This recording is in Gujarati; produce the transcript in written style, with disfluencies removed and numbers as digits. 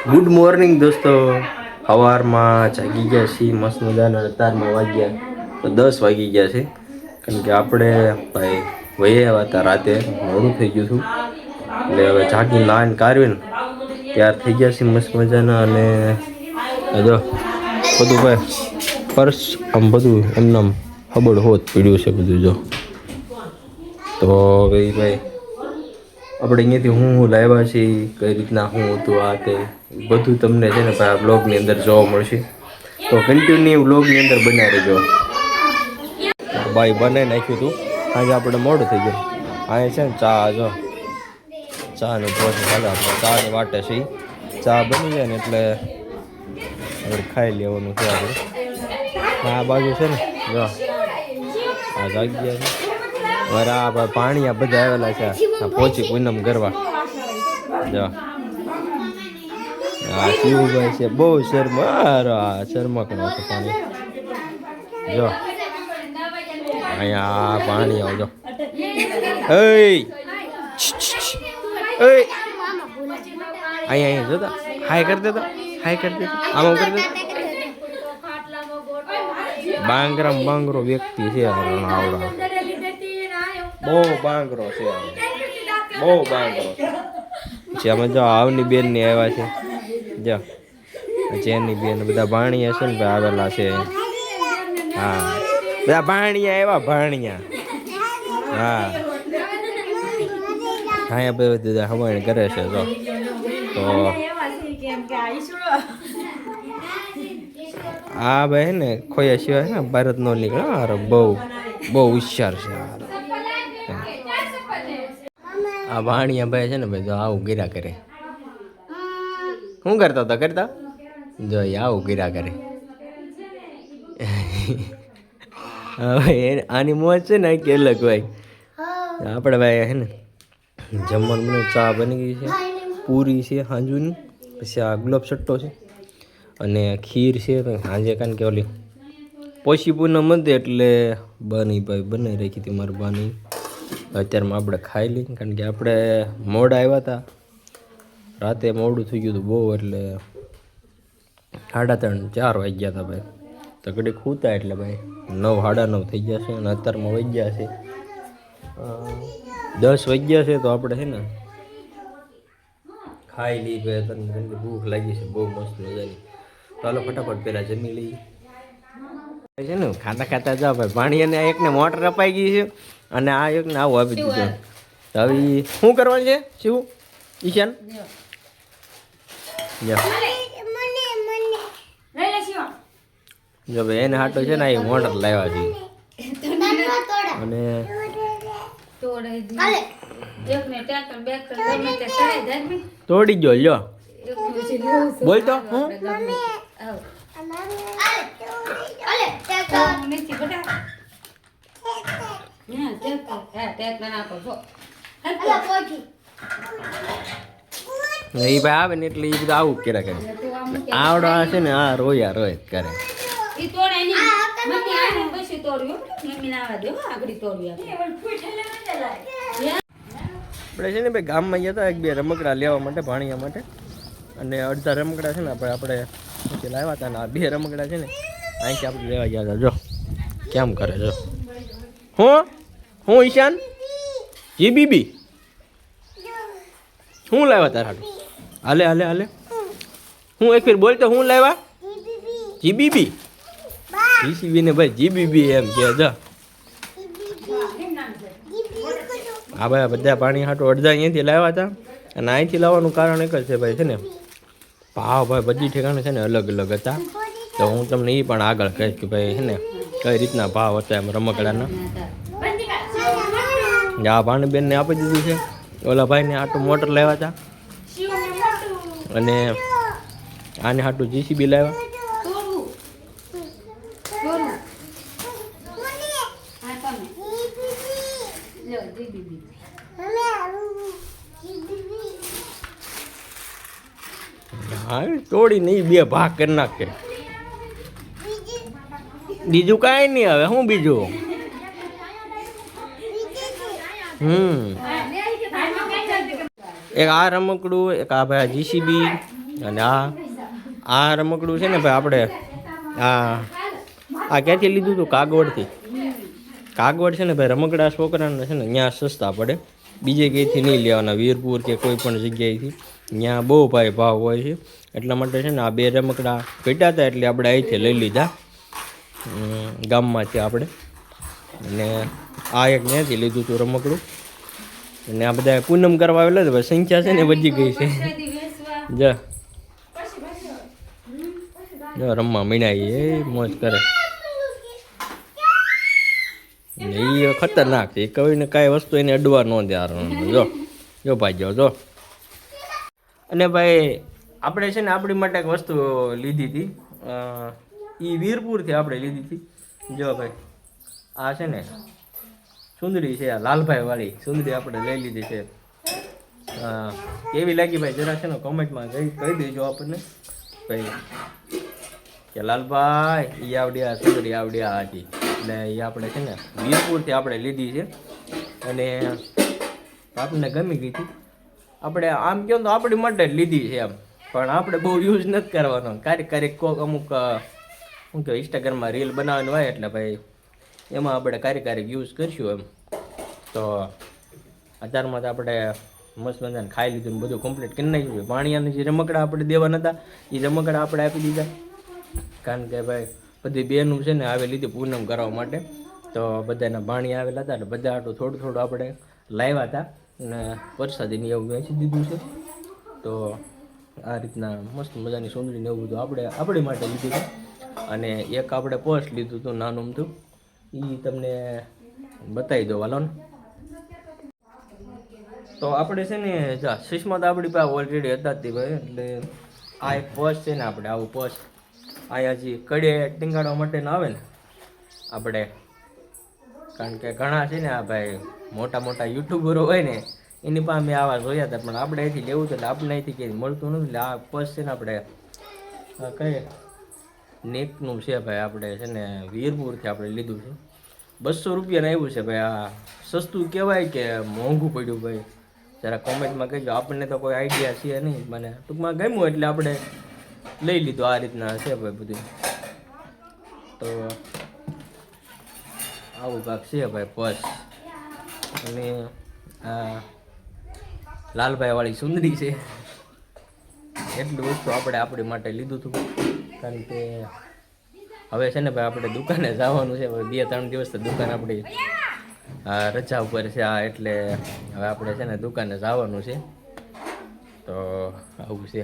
ગુડ મોર્નિંગ દોસ્તો. સવારમાં જાગી ગયા છીએ મસ્ત મજાના. અત્યારમાં વાગ્યા તો 10 વાગી ગયા છે. કારણ કે આપણે ભાઈ વહી આવ્યા હતા રાતે, મોડું થઈ ગયું હતું. એટલે હવે જાગી નાન કાઢવીને ત્યાર થઈ ગયા છે મસ્ત મજાના. અને જો બધું ભાઈ ફર્શ આમ બધું એમનામ ખબર હોત પીડ્યું છે બધું. જો તો ભાઈ આપણે અહીંયાથી હું લાવ્યા છીએ, કઈ રીતના હું હતું આ તે બધું તમને છે ને ભાઈ આ બ્લોગની અંદર જોવા મળશે. તો કન્ટિન્યુ બ્લોગની અંદર બનાવી રહેજો. ભાઈ બનાવી નાખ્યું હતું, આજે આપણે મોડું થઈ ગયું. અહીંયા છે ને ચા, જો ચાની પ્રોસેસ હાલે, આપણે ચાની વાટે છે. ચા બની જાય ને એટલે આપણે ખાઈ લેવાનું છે. આપણે આ બાજુ છે ને જો આ જાગ્યા છે. વરા ભાઈ પાણી આ બધા આવેલા છે આ પોચી પૂનમ કરવા. જો આ શિવભાઈ છે, બહુ શર્મા કરો છે પાણી. જો અહીંયા પાણી આવજો. અહીંયા જોતા હાય કરી દેતા, હાય કરી દેતા, આમ કરી દેતા. બાંગરો વ્યક્તિ છે આવડા, બહુ બાંગરો છે, બહુ બાંગરો છે. અમે જો આવની બેન ની આવ્યા છે, જો જેની બેન બધા ભાણિયા છે ને ભાઈ આવેલા છે. હા બધા ભાણિયા આવ્યા, ભાણિયા. હા હા બધા હવાણ કરે છે. જો તો આ ભાઈ ને ખોયા સિવાય ને ભારત નો નીકળે. બહુ હોશિયાર છે આ ભાણિયા ભાઈ છે ને ભાઈ. જો આવું ગીરા કરે. શું કરતા હતા કરતા? જો આવું ગીરા કરે. આની મોજ છે ને કે અલગ ભાઈ. આપણે ભાઈ હે ને જમવાનું ચા બની ગઈ છે, પૂરી છે હાંજુની, પછી આ ગુલાબ સટ્ટો છે અને ખીર છે. સાંજે કારણ કે ઓલી પોશી પૂનમ હતી એટલે બની ભાઈ બનાવી રાખી હતી મારી બાની. અત્યારમાં આપણે ખાઈ લઈએ કારણ કે આપણે મોડા આવ્યા હતા, રાતે મોડું થઈ ગયું હતું બહુ. એટલે 3:30-4 વાગ્યા હતા ભાઈ. તો ઘડીક ખૂતા એટલે ભાઈ 9-9:30 થઈ ગયા છે. અને અત્યારમાં વાગ્યા છે 10 વાગ્યા છે. તો આપણે છે ને ખાઈ લઈએ ભાઈ. કારણ કે ભૂખ લાગી છે બહુ મસ્ત મજાની. ચાલો ફટાફટ પહેલાં જમી લઈએ છે ને. ખાતા ખાતા જાઓ ભાઈ. પાણી એકને મોટર અપાઈ ગઈ છે અને આ એકને આવું આપી દીધું. હવે શું કરવાનું છે શું ઈશાન? જો ભાઈ એને હાટો છે ને એ મોટર લાવ્યા છે અને તોડી ગયો. લ્યો બોલ તો હું એ ભાઈ આવે ને એટલે એ બધું આવું કર્યા કરે. આવડો છે ને આ રોયા રોય કરે. આપણે છે ને ભાઈ ગામમાં ગયા હતા 1-2 રમકડા લેવા માટે, ભાણિયા માટે. અને અડધા રમકડા છે ને આપણે પછી લાવ્યા હતા. ને આ 2 રમકડા છે ને અહીંથી આપણે લેવા ગયા હતા. જો કેમ કરે. જો હું ઈશાન જી બીબી હું લાવ્યા તારા? હાલે હાલે હાલે. હું એક ફેર બોલતો હું લાવ્યા? જી બીબી. જીસીબી ને ભાઈ જી બીબી એમ કે. જો હા ભાઈ બધા પાણી હાટો અડધા અહીંયાથી લાવ્યા હતા. અને અહીંથી લાવવાનું કારણ એક જ છે ભાઈ છે ને ભાવ ભાઈ બધી ઠેકાણે છે ને અલગ અલગ હતા. તો હું તમને એ પણ આગળ કહીશ કે ભાઈ છે ને કઈ રીતના ભાવ હતા એમ રમકડાના. આ ભાણીબેનને આપી દીધું છે. ઓલા ભાઈને આટલું મોટર લાવ્યા હતા અને આને હાટું જીસીબી લાવ્યા. હા તોડી નહીં 2 ભાગ કરી નાખે. બીજું કાંઈ નહીં હવે શું બીજું. એક આ રમકડું, એક આ ભાઈ જીસીબી, અને આ રમકડું છે ને ભાઈ આપણે આ ક્યાંથી લીધું હતું? કાગવડથી. કાગવડ છે ને ભાઈ રમકડા છોકરાને છે ને ત્યાં સસ્તા પડે, બીજે ક્યાંયથી નહીં લેવાના, વીરપુર કે કોઈ પણ જગ્યાએથી. ત્યાં બહુ ભાઈ ભાવ હોય છે, એટલા માટે છે ને આ બે રમકડા ઘટ્યા હતા એટલે આપણે અહીંથી લઈ લીધા ગામમાંથી આપણે. અને આ એક ત્યાંથી લીધું હતું રમકડું. અને આ બધા પૂનમ કરવા આવેલા તો સંખ્યા છે ને વધી ગઈ છે. જો રમવા મીણાઈ એ મોજ કરે. એ ખતરનાક છે, કોઈને કાંઈ વસ્તુ એને અડવા ન દે. જો ભાઈ જો. અને ભાઈ આપણે છે ને આપણી માટે એક વસ્તુ લીધી હતી, એ વીરપુરથી આપણે લીધી હતી. જો ભાઈ આ છે ને સુંદરી છે, આ લાલભાઈ વાળી સુંદરી આપણે લઈ લીધી છે. કેવી લાગી ભાઈ જરા છે ને કોમેન્ટમાં કહી દેજો આપણને ભાઈ કે લાલભાઈ એ આવડ્યા સુંદરી આવડ્યા હતી. એટલે એ આપણે છે ને વીરપુરથી આપણે લીધી છે અને આપણને ગમી ગઈ હતી. આપણે આમ કહો તો આપણી માટે જ લીધી છે એમ, પણ આપણે બહુ યુઝ નથી કરવાનો. ક્યારેક કોઈક અમુક શું કહેવાય ઇન્સ્ટાગ્રામમાં રીલ બનાવવાની હોય એટલે ભાઈ એમાં આપણે ક્યારેક યુઝ કરીશું એમ. તો અત્યારમાં તો આપણે મસ્ત મજાને ખાઈ લીધું ને બધું કમ્પ્લીટ કરી નાખ્યું છે. ભાણિયાને જે રમકડા આપણે દેવાના હતા એ રમકડા આપણે આપી દીધા, કારણ કે ભાઈ બધી બેનું છે ને આવી લીધી પૂનમ કરવા માટે. તો બધાના ભાણિયા આવેલા હતા એટલે બધા આટલું થોડું આપણે લાવ્યા હતા અને પ્રસાદીને એવું વેચી દીધું છે. તો આ રીતના મસ્ત મજાની સુંદરીને એવું બધું આપણે આપણી માટે લીધું છે. અને એક આપણે પર્સ લીધું હતું નાનું અમથું, એ તમને બતાવી દો વાલો ને. તો આપણે છે ને ચશ્મા તો આપણી પાસે ઓલરેડી હતા જ ભાઈ, એટલે આ એક પર્સ છે ને આપણે આવું પર્સ અહીંયા જે કડે ટીંગાડવા માટેના આવે ને આપણે, કારણ કે ઘણા છે ને આ ભાઈ મોટા યુટ્યુબરો હોય ને એની પાસે મેં આવા જોયા હતા, પણ આપણે અહીંથી લેવું હતું એટલે આપણે અહીંથી કંઈ મળતું નથી. એટલે આ પર્સ છે ને આપણે કઈ નેકનું છે ભાઈ, આપણે છે ને વીરપુરથી આપણે લીધું છે. 200 રૂપિયાનું આવ્યું છે ભાઈ. આ સસ્તું કહેવાય કે મોંઘું પડ્યું ભાઈ? જરા કોમેન્ટમાં કહેજો. આપણને તો કોઈ આઈડિયા છે નહીં, મને ટૂંકમાં ગમ્યું એટલે આપણે લઈ લીધું. આ રીતના છે ભાઈ બધું. તો આવું કાંક છે ભાઈ પર્સ. અને આ લાલભાઈ વાળી સુંદરી છે. એટલું વસ્તુ આપણે આપણી માટે લીધું હતું, કારણ કે હવે છે ને ભાઈ આપણે દુકાને જવાનું છે. 2-3 દિવસ તો દુકાન આપણી રજા ઉપર છે, એટલે હવે આપણે છે ને દુકાને જવાનું છે. તો આવું છે.